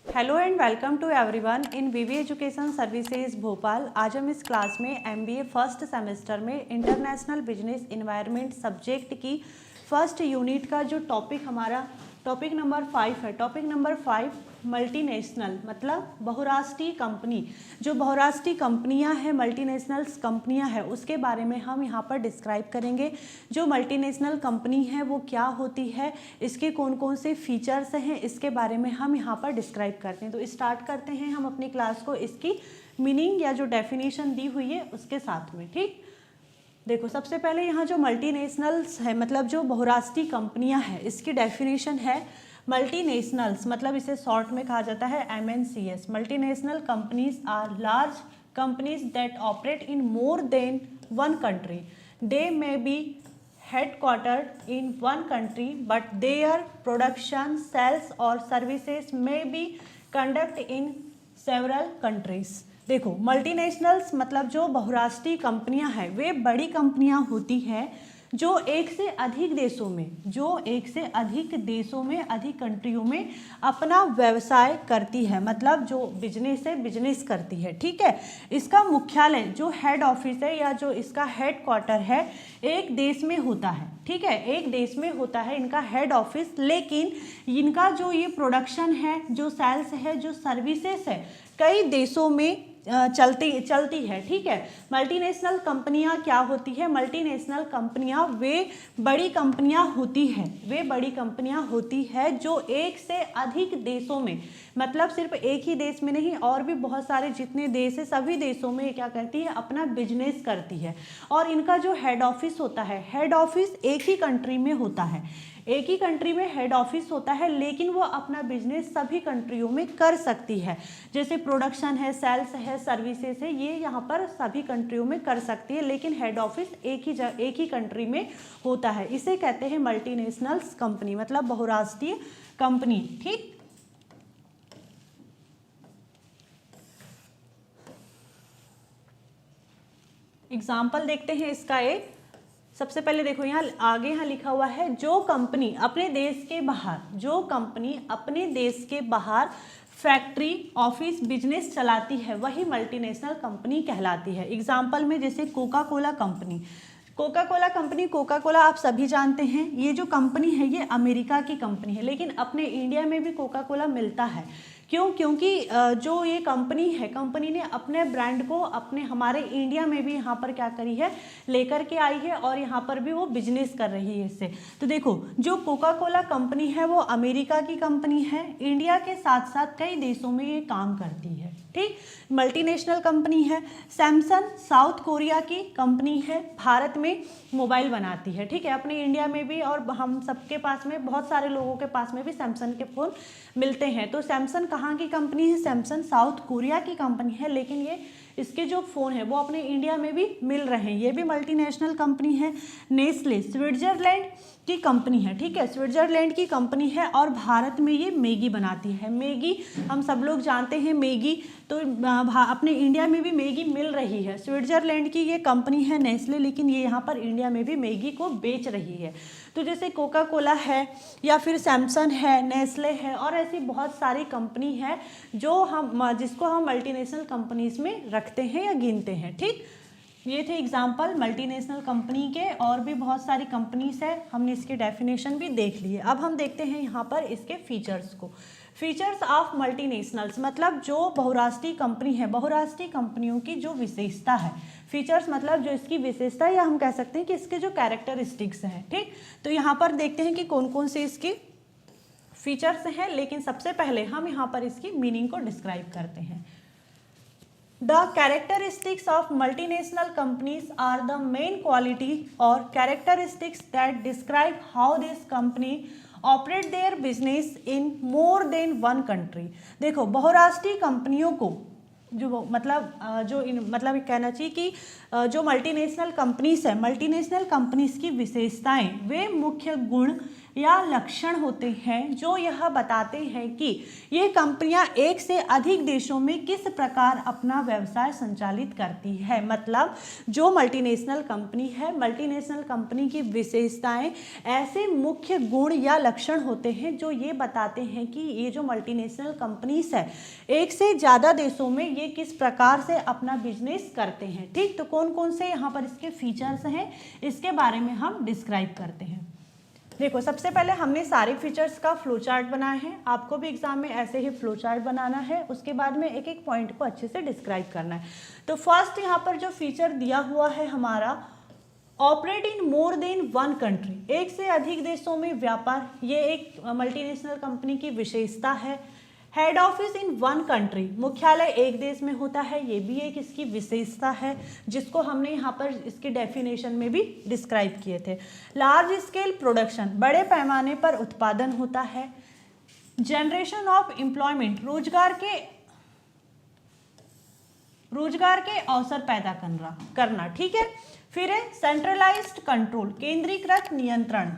Hello and welcome to everyone in VV education services Bhopal. आज हम इस क्लास में एमबीए फर्स्ट सेमेस्टर में इंटरनेशनल बिजनेस एनवायरनमेंट सब्जेक्ट की फर्स्ट यूनिट का जो टॉपिक हमारा टॉपिक नंबर 5 है। टॉपिक नंबर 5 मल्टीनेशनल मतलब बहुराष्ट्रीय कंपनी। जो बहुराष्ट्रीय कंपनियां हैं, मल्टीनेशनल्स कंपनियां हैं, उसके बारे में हम यहाँ पर डिस्क्राइब करेंगे। जो मल्टीनेशनल कंपनी है वो क्या होती है, इसके कौन कौन से फीचर्स हैं, इसके बारे में हम यहाँ पर डिस्क्राइब करते हैं। तो स्टार्ट करते हैं हम अपनी क्लास को इसकी मीनिंग या जो डेफिनेशन दी हुई है उसके साथ में। ठीक, देखो सबसे पहले यहाँ जो मल्टीनेशनल्स है मतलब जो बहुराष्ट्रीय कंपनियां हैं, इसकी डेफिनेशन है मल्टीनेशनल्स मतलब इसे शॉर्ट में कहा जाता है MNCs। Multinational companies are large companies that operate in more than one country. They may be headquartered in one country but their production, sales और services may be conducted in several countries। देखो multinationals मतलब जो बहुराष्ट्रीय कंपनियां हैं वे बड़ी कंपनियां होती हैं जो एक से अधिक देशों में अधिक कंट्रियों में अपना व्यवसाय करती है, मतलब जो बिजनेस है बिजनेस करती है। ठीक है, इसका मुख्यालय जो हेड ऑफिस है या जो इसका हेड क्वार्टर है एक देश में होता है। ठीक है, एक देश में होता है इनका हेड ऑफिस, लेकिन इनका जो ये प्रोडक्शन है, जो सेल्स है, जो सर्विसेज है कई देशों में चलती है। ठीक है, मल्टीनेशनल कंपनियां क्या होती है, मल्टीनेशनल कंपनियां वे बड़ी कंपनियां होती है जो एक से अधिक देशों में, मतलब सिर्फ एक ही देश में नहीं और भी बहुत सारे जितने देश है सभी देशों में क्या करती है, अपना बिजनेस करती है। और इनका जो हेड ऑफिस होता है, हेड ऑफिस एक ही कंट्री में होता है, एक ही कंट्री में हेड ऑफिस होता है, लेकिन वो अपना बिजनेस सभी कंट्रियों में कर सकती है। जैसे प्रोडक्शन है, सेल्स है, सर्विसेज है, ये यहाँ पर सभी कंट्रियों में कर सकती है, लेकिन हेड ऑफिस एक ही कंट्री में होता है। इसे कहते हैं मल्टीनेशनल्स कंपनी मतलब बहुराष्ट्रीय कंपनी। ठीक, एग्जाम्पल देखते हैं इसका एक। सबसे पहले देखो यहाँ आगे यहाँ लिखा हुआ है जो कंपनी अपने देश के बाहर फैक्ट्री, ऑफिस, बिजनेस चलाती है वही मल्टीनेशनल कंपनी कहलाती है। एग्जाम्पल में जैसे Coca Cola company, Coca Cola आप सभी जानते हैं, ये जो कंपनी है ये अमेरिका की कंपनी है, लेकिन अपने इंडिया में भी कोका कोला मिलता है। क्यों? क्योंकि जो ये कंपनी है, कंपनी ने अपने ब्रांड को हमारे इंडिया में भी यहाँ पर क्या करी है, लेकर के आई है और यहाँ पर भी वो बिजनेस कर रही है इससे। तो देखो जो कोका कोला कंपनी है वो अमेरिका की कंपनी है, इंडिया के साथ साथ कई देशों में ये काम करती है। ठीक, मल्टीनेशनल कंपनी है। सैमसंग साउथ कोरिया की कंपनी है, भारत में मोबाइल बनाती है। ठीक है, अपने इंडिया में भी और हम सबके पास में, बहुत सारे लोगों के पास में भी सैमसंग के फ़ोन मिलते हैं। तो सैमसंग कहाँ की कंपनी है, सैमसंग साउथ कोरिया की कंपनी है, लेकिन ये इसके जो फ़ोन है वो अपने इंडिया में भी मिल रहे हैं, ये भी मल्टीनेशनल कंपनी है। नेस्ले स्विट्जरलैंड की कंपनी है। ठीक है, स्विट्जरलैंड की कंपनी है और भारत में ये मैगी बनाती है। मैगी हम सब लोग जानते हैं, मैगी तो अपने इंडिया में भी मैगी मिल रही है। स्विट्जरलैंड की ये कंपनी है नेस्ले, लेकिन ये यहाँ पर इंडिया में भी मैगी को बेच रही है। तो जैसे कोका कोला है या फिर सैमसंग है, नेस्ले है और ऐसी बहुत सारी कंपनी है जो जिसको हम मल्टीनेशनल कंपनीज में रखते हैं या गिनते हैं। ठीक, ये थे एग्जाम्पल मल्टीनेशनल कंपनी के, और भी बहुत सारी कंपनीज है, हमने इसके डेफिनेशन भी देख लिए। अब हम देखते हैं यहाँ पर इसके फीचर्स को। फीचर्स ऑफ मल्टीनेशनल्स मतलब जो बहुराष्ट्रीय कंपनी है, बहुराष्ट्रीय कंपनियों की जो विशेषता है। फीचर्स मतलब जो इसकी विशेषता, या हम कह सकते हैं कि इसके जो कैरेक्टरिस्टिक्स हैं। ठीक, तो यहाँ पर देखते हैं कि कौन कौन से इसके फीचर्स हैं, लेकिन सबसे पहले हम यहाँ पर इसकी मीनिंग को डिस्क्राइब करते हैं। The characteristics of multinational companies are the main quality or characteristics that describe how this company operate their business in more than one country। देखो बहुराष्ट्रीय कंपनियों को जो मतलब कहना चाहिए कि जो मल्टीनेशनल कंपनीज है, मल्टीनेशनल कंपनीज की विशेषताएं, वे मुख्य गुण या लक्षण होते हैं जो यह बताते हैं कि ये कंपनियां एक से अधिक देशों में किस प्रकार अपना व्यवसाय संचालित करती है। मतलब जो मल्टीनेशनल कंपनी है, मल्टीनेशनल कंपनी की विशेषताएं ऐसे मुख्य गुण या लक्षण होते हैं जो ये बताते हैं कि ये जो मल्टीनेशनल कंपनीज है एक से ज़्यादा देशों में ये किस प्रकार से अपना बिजनेस करते हैं। ठीक, तो कौन कौन से यहाँ पर इसके फीचर्स हैं इसके बारे में हम डिस्क्राइब करते हैं। देखो, सबसे पहले हमने सारे फीचर्स का फ्लो चार्ट बनाया है, आपको भी एग्जाम में ऐसे ही फ्लो चार्ट बनाना है, उसके बाद में एक एक पॉइंट को अच्छे से डिस्क्राइब करना है। तो फर्स्ट यहाँ पर जो फीचर दिया हुआ है हमारा, operate in more than one country, एक से अधिक देशों में व्यापार, ये एक मल्टीनेशनल कंपनी की विशेषता है। Head office in one country, मुख्यालय एक देश में होता है, ये भी एक इसकी विशेषता है जिसको हमने यहाँ पर इसकी डेफिनेशन में भी डिस्क्राइब किए थे। लार्ज स्केल प्रोडक्शन, बड़े पैमाने पर उत्पादन होता है। जनरेशन ऑफ एम्प्लॉयमेंट, रोजगार के अवसर पैदा करना। ठीक है, फिर है सेंट्रलाइज्ड कंट्रोल, केंद्रीकृत नियंत्रण,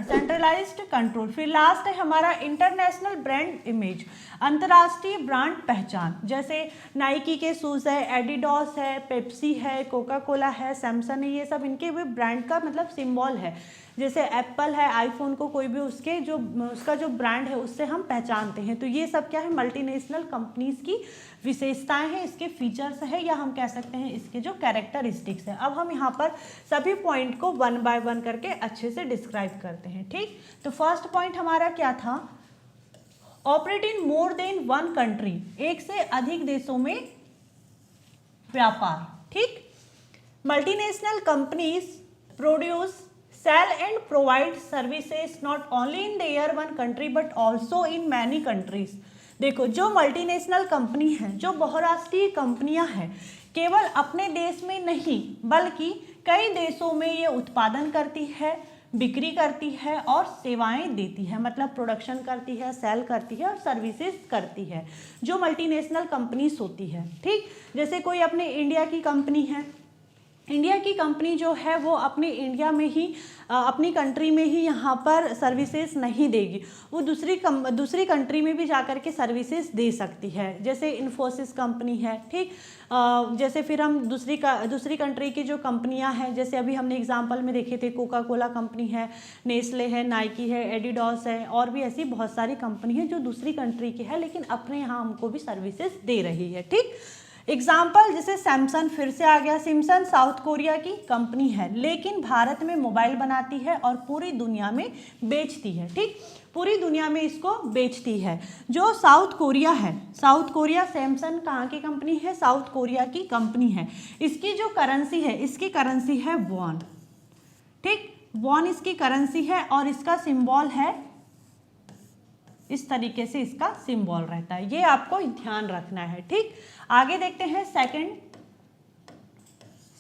सेंट्रलाइज्ड कंट्रोल। फिर लास्ट है हमारा इंटरनेशनल ब्रांड इमेज, अंतर्राष्ट्रीय ब्रांड पहचान, जैसे नाइकी के शूज है, एडिडास है, पेप्सी है, कोका कोला है, सैमसंग है, ये सब इनके भी ब्रांड का मतलब सिंबल है। जैसे एप्पल है, आईफोन को कोई भी उसका जो ब्रांड है उससे हम पहचानते हैं। तो ये सब क्या है, मल्टीनेशनल कंपनीज की विशेषताएं हैं, इसके फीचर्स है, या हम कह सकते हैं इसके जो कैरेक्टरिस्टिक्स है। अब हम यहाँ पर सभी पॉइंट को वन बाय वन करके अच्छे से डिस्क्राइब करते हैं। ठीक, तो फर्स्ट पॉइंट हमारा क्या था, operate in more than one country, एक से अधिक देशों में व्यापार। ठीक, multinational companies produce, sell and provide services not only in their one country but also in many countries। देखो, जो मल्टीनेशनल कंपनी है, जो बहुराष्ट्रीय कंपनियां हैं, केवल अपने देश में नहीं बल्कि कई देशों में ये उत्पादन करती है, बिक्री करती है और सेवाएं देती है। मतलब प्रोडक्शन करती है, सेल करती है और सर्विसेज करती है, जो मल्टीनेशनल कंपनीज होती है। ठीक, जैसे कोई अपने इंडिया की कंपनी है, इंडिया की कंपनी जो है वो अपने इंडिया में ही अपनी कंट्री में ही यहाँ पर सर्विसेज नहीं देगी, वो दूसरी कंट्री में भी जाकर के सर्विसेज दे सकती है। जैसे इन्फोसिस कंपनी है। ठीक, जैसे फिर हम दूसरी कंट्री की जो कंपनियां हैं, जैसे अभी हमने एग्जांपल में देखे थे, कोका कोला कंपनी है, नेस्ले है, नाइकी है, एडिडास है, और भी ऐसी बहुत सारी कंपनी है जो दूसरी कंट्री की है लेकिन अपने यहाँ हमको भी सर्विसेज दे रही है। ठीक, एग्जाम्पल जैसे सैमसंग, फिर से आ गया, सैमसंग साउथ कोरिया की कंपनी है लेकिन भारत में मोबाइल बनाती है और पूरी दुनिया में बेचती है। ठीक, पूरी दुनिया में इसको बेचती है। जो साउथ कोरिया है, साउथ कोरिया, सैमसंग कहाँ की कंपनी है, साउथ कोरिया की कंपनी है। इसकी जो करेंसी है, इसकी करेंसी है वॉन। ठीक, वॉन इसकी करेंसी है और इसका सिंबल है, इस तरीके से इसका सिंबल रहता है, ये आपको ध्यान रखना है। ठीक, आगे देखते हैं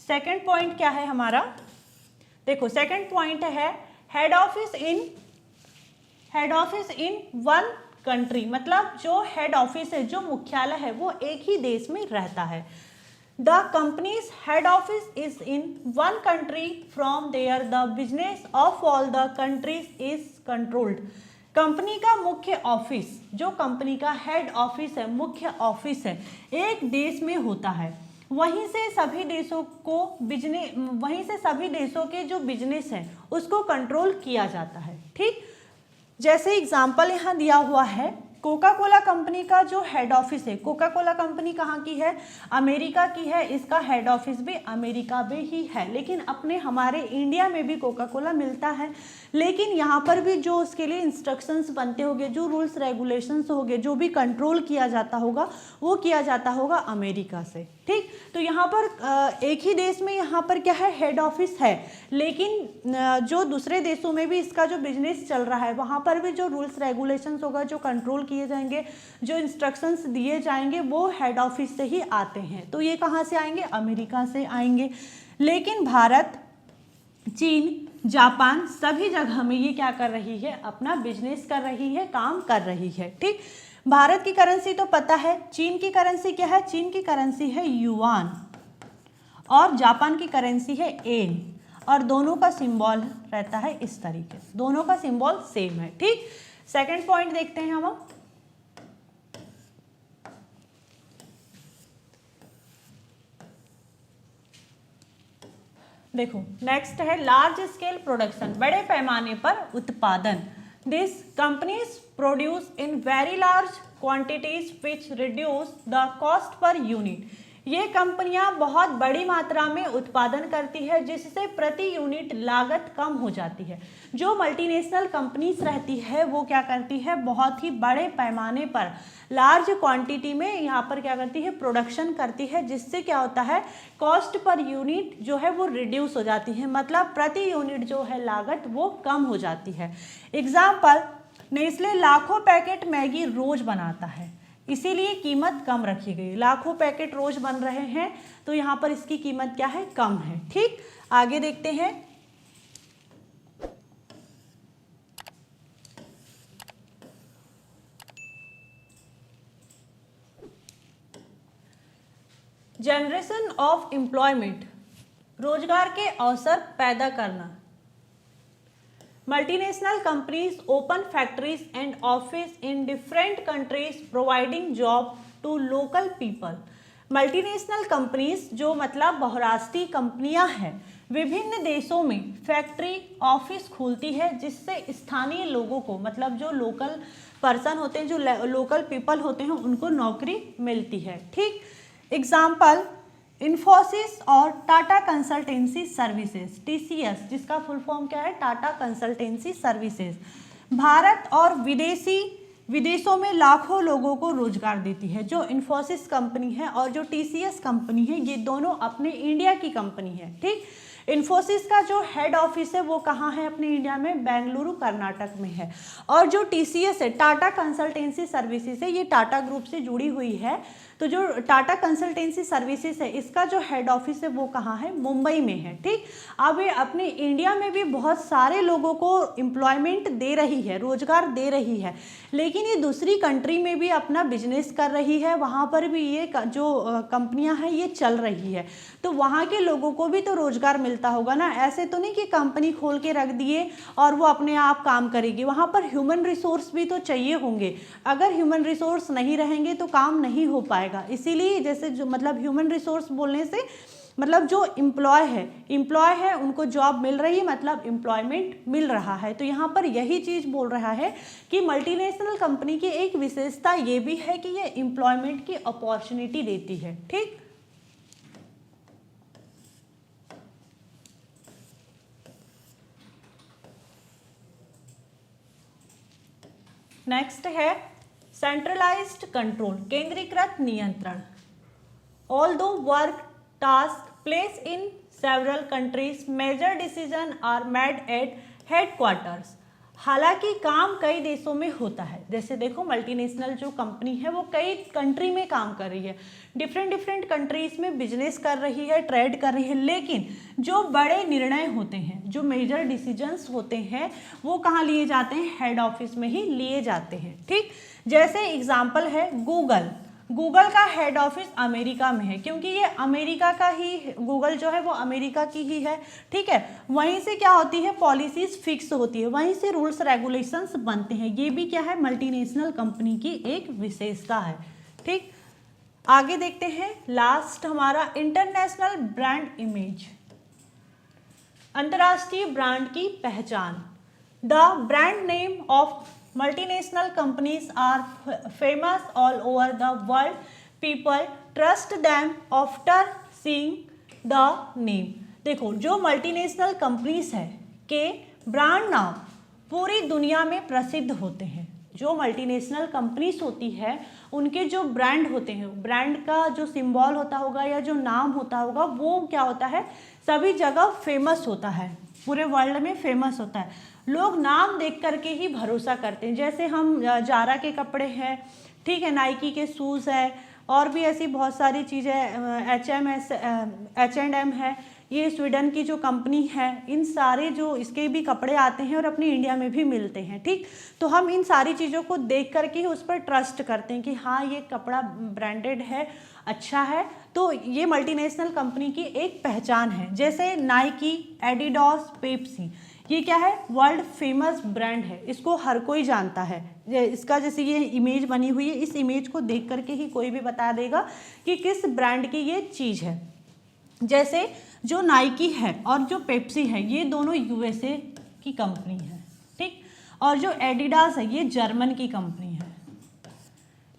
सेकंड पॉइंट क्या है हमारा। देखो, सेकंड पॉइंट है head office in one country, मतलब जो हेड ऑफिस है, जो मुख्यालय है, वो एक ही देश में रहता है। The companies head office is in one country, from there the business of all the countries is controlled. Company का मुख्य ऑफिस, जो कंपनी का हेड ऑफिस है, मुख्य ऑफिस है, एक देश में होता है। वहीं से सभी देशों के जो बिजनेस है उसको कंट्रोल किया जाता है। ठीक, जैसे एग्जांपल यहाँ दिया हुआ है, कोका कोला कंपनी का जो हेड ऑफिस है, कोका कोला कंपनी कहाँ की है, अमेरिका की है, इसका हेड ऑफिस भी अमेरिका में ही है। लेकिन अपने हमारे इंडिया में भी कोका कोला मिलता है, लेकिन यहाँ पर भी जो उसके लिए इंस्ट्रक्शंस बनते होंगे, जो रूल्स रेगुलेशंस होंगे, जो भी कंट्रोल किया जाता होगा, वो किया जाता होगा अमेरिका से। ठीक, तो यहाँ पर एक ही देश में यहाँ पर क्या है, हेड ऑफिस है, लेकिन जो दूसरे देशों में भी इसका जो बिजनेस चल रहा है, वहाँ पर भी जो रूल्स रेगुलेशंस होगा, जो कंट्रोल किए जाएंगे, जो इंस्ट्रक्शंस दिए जाएंगे, वो हेड ऑफिस से ही आते हैं। तो ये कहाँ से आएंगे, अमेरिका से आएंगे। लेकिन भारत, चीन, जापान, सभी जगह में ये क्या कर रही है, अपना बिजनेस कर रही है, काम कर रही है। ठीक, भारत की करेंसी तो पता है, चीन की करेंसी क्या है, चीन की करेंसी है युआन और जापान की करेंसी है येन। और दोनों का सिंबल रहता है इस तरीके से, दोनों का सिंबल सेम है। ठीक, सेकंड पॉइंट देखते हैं हम। देखो नेक्स्ट है लार्ज स्केल प्रोडक्शन, बड़े पैमाने पर उत्पादन। This companies produce in very large quantities which reduce the cost per unit. ये कंपनियां बहुत बड़ी मात्रा में उत्पादन करती है जिससे प्रति यूनिट लागत कम हो जाती है। जो मल्टीनेशनल कंपनीज रहती है वो क्या करती है, बहुत ही बड़े पैमाने पर लार्ज क्वांटिटी में यहाँ पर क्या करती है, प्रोडक्शन करती है, जिससे क्या होता है, कॉस्ट पर यूनिट जो है वो रिड्यूस हो जाती है, मतलब प्रति यूनिट जो है लागत वो कम हो जाती है। एग्जाम्पल, नेस्ले लाखों पैकेट मैगी रोज बनाता है, इसीलिए कीमत कम रखी गई। लाखों पैकेट रोज बन रहे हैं तो यहाँ पर इसकी कीमत क्या है, कम है। ठीक, आगे देखते हैं। जनरेशन ऑफ एम्प्लॉयमेंट, रोजगार के अवसर पैदा करना। Multinational companies open factories and office in different countries providing job to local people. Multinational companies जो मतलब बहुराष्ट्रीय कंपनियां हैं, विभिन्न देशों में फैक्ट्री ऑफिस खोलती है जिससे स्थानीय लोगों को, मतलब जो लोकल पर्सन होते हैं, जो लोकल पीपल होते हैं, उनको नौकरी मिलती है। ठीक, एग्जाम्पल इन्फोसिस और टाटा कंसल्टेंसी सर्विसेज, TCS, जिसका फुल फॉर्म क्या है, टाटा कंसल्टेंसी सर्विसेज, भारत और विदेशों में लाखों लोगों को रोजगार देती है। जो इन्फोसिस कंपनी है और जो TCS कंपनी है, ये दोनों अपने इंडिया की कंपनी है। ठीक, इन्फोसिस का जो हेड ऑफिस है वो कहाँ है, अपने इंडिया में, बेंगलुरु कर्नाटक में है। और जो TCS है, टाटा कंसल्टेंसी सर्विसेज है, ये टाटा ग्रुप से जुड़ी हुई है। तो जो टाटा कंसल्टेंसी सर्विसेज है, इसका जो हेड ऑफिस है वो कहाँ है, मुंबई में है। ठीक, अब ये अपने इंडिया में भी बहुत सारे लोगों को एम्प्लॉयमेंट दे रही है, रोजगार दे रही है, लेकिन ये दूसरी कंट्री में भी अपना बिजनेस कर रही है, वहाँ पर भी ये जो कंपनियाँ हैं ये चल रही है, तो वहाँ के लोगों को भी तो रोजगार मिलता होगा ना। ऐसे तो नहीं कि कंपनी खोल के रख दिए और वो अपने आप काम करेगी, वहाँ पर ह्यूमन रिसोर्स भी तो चाहिए होंगे। अगर ह्यूमन रिसोर्स नहीं रहेंगे तो काम नहीं हो पाएगा। इसीलिए जैसे जो मतलब ह्यूमन रिसोर्स बोलने से मतलब जो एम्प्लॉय है उनको जॉब मिल रही है, मतलब एम्प्लॉयमेंट मिल रहा है। तो यहाँ पर यही चीज बोल रहा है कि मल्टीनेशनल कंपनी की एक विशेषता ये भी है कि ये एम्प्लॉयमेंट की अपॉर्चुनिटी देती है। ठीक, नेक्स्ट है सेंट्रलाइज्ड कंट्रोल, केंद्रीकृत नियंत्रण। ऑल्दो वर्क टास्क place in several countries, major decision are made at headquarters. हालांकि काम कई देशों में होता है, जैसे देखो मल्टीनेशनल जो कंपनी है वो कई कंट्री में काम कर रही है, डिफरेंट कंट्रीज में बिजनेस कर रही है, ट्रेड कर रही है, लेकिन जो बड़े निर्णय होते हैं, जो मेजर डिसीजंस होते हैं, वो कहाँ लिए जाते हैं, हेड ऑफिस में ही लिए जाते हैं। ठीक, जैसे एग्जाम्पल है गूगल का हेड ऑफिस अमेरिका में है, क्योंकि ये अमेरिका का ही, गूगल जो है वो अमेरिका की ही है। ठीक है, वहीं से क्या होती है, पॉलिसीज फिक्स होती है, वहीं से रूल्स रेगुलेशंस बनते हैं। ये भी क्या है, मल्टीनेशनल कंपनी की एक विशेषता है। ठीक, आगे देखते हैं। लास्ट हमारा इंटरनेशनल ब्रांड इमेज, अंतर्राष्ट्रीय ब्रांड की पहचान। The brand name of multinational companies are famous all over the world. People trust them after seeing the name. देखो जो मल्टीनेशनल कंपनीज है के ब्रांड नाम पूरी दुनिया में प्रसिद्ध होते हैं। जो मल्टीनेशनल कंपनीज होती है उनके जो ब्रांड होते हैं, ब्रांड का जो सिंबल होता होगा या जो नाम होता होगा वो क्या होता है, सभी जगह फेमस होता है, पूरे वर्ल्ड में फेमस होता है। लोग नाम देख करके ही भरोसा करते हैं। जैसे हम जारा के कपड़े हैं, ठीक है, नाइकी के शूज़ है, और भी ऐसी बहुत सारी चीज़ें, H&M है, ये स्वीडन की जो कंपनी है, इन सारे जो इसके भी कपड़े आते हैं और अपने इंडिया में भी मिलते हैं। ठीक, तो हम इन सारी चीज़ों को देख करके ही उस पर ट्रस्ट करते हैं कि हाँ ये कपड़ा ब्रांडेड है, अच्छा है, तो ये मल्टीनेशनल कंपनी की एक पहचान है। जैसे नाइकी, एडिडास, पेप्सी, ये क्या है, वर्ल्ड फेमस ब्रांड है, इसको हर कोई जानता है। इसका जैसे ये इमेज बनी हुई है, इस इमेज को देख करके ही कोई भी बता देगा कि किस ब्रांड की ये चीज़ है। जैसे जो नाइकी है और जो पेप्सी है ये दोनों यूएसए की कंपनी है, ठीक, और जो एडिडास है ये जर्मन की कंपनी है।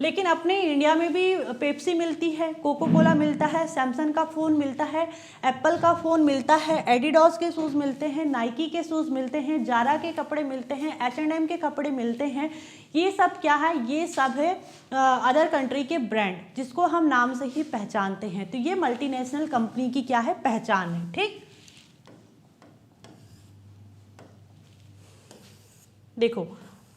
लेकिन अपने इंडिया में भी पेप्सी मिलती है, कोको कोला मिलता है, सैमसंग का फ़ोन मिलता है, एप्पल का फ़ोन मिलता है, एडिडास के शूज़ मिलते हैं, नाइकी के शूज़ मिलते हैं, जारा के कपड़े मिलते हैं, H&M के कपड़े मिलते हैं। ये सब क्या है, ये सब है अदर कंट्री के ब्रांड जिसको हम नाम से ही पहचानते हैं। तो ये मल्टीनेशनल कंपनी की क्या है, पहचान है, ठीक। देखो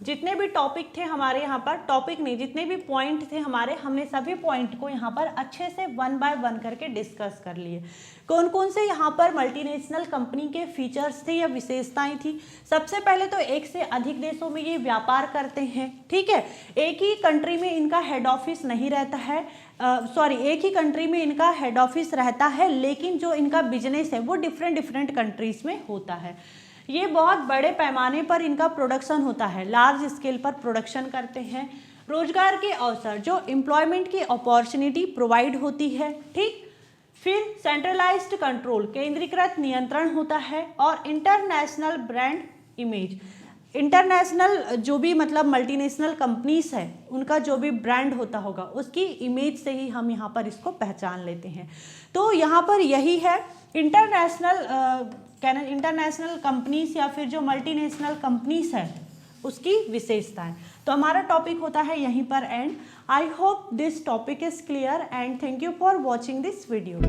जितने भी टॉपिक थे हमारे यहाँ पर, टॉपिक नहीं, जितने भी पॉइंट थे हमारे, हमने सभी पॉइंट को यहाँ पर अच्छे से 1 बाय 1 करके डिस्कस कर लिए। कौन कौन से यहाँ पर मल्टीनेशनल कंपनी के फीचर्स थे या विशेषताएं थी। सबसे पहले तो एक से अधिक देशों में ये व्यापार करते हैं, ठीक है। एक ही कंट्री में इनका हेड ऑफिस नहीं रहता है, एक ही कंट्री में इनका हेड ऑफिस रहता है, लेकिन जो इनका बिजनेस है वो डिफरेंट कंट्रीज में होता है। ये बहुत बड़े पैमाने पर इनका प्रोडक्शन होता है, लार्ज स्केल पर प्रोडक्शन करते हैं। रोजगार के अवसर, जो एम्प्लॉयमेंट की अपॉर्चुनिटी प्रोवाइड होती है, ठीक। फिर सेंट्रलाइज्ड कंट्रोल, केंद्रीकृत नियंत्रण होता है। और इंटरनेशनल ब्रांड इमेज, इंटरनेशनल जो भी मतलब मल्टीनेशनल कंपनीज है उनका जो भी ब्रांड होता होगा उसकी इमेज से ही हम यहाँ पर इसको पहचान लेते हैं। तो यहाँ पर यही है इंटरनेशनल कंपनीज या फिर जो मल्टीनेशनल कंपनीज है उसकी विशेषताएं। तो हमारा टॉपिक होता है यहीं पर and. I hope this topic is clear and thank you for watching this video.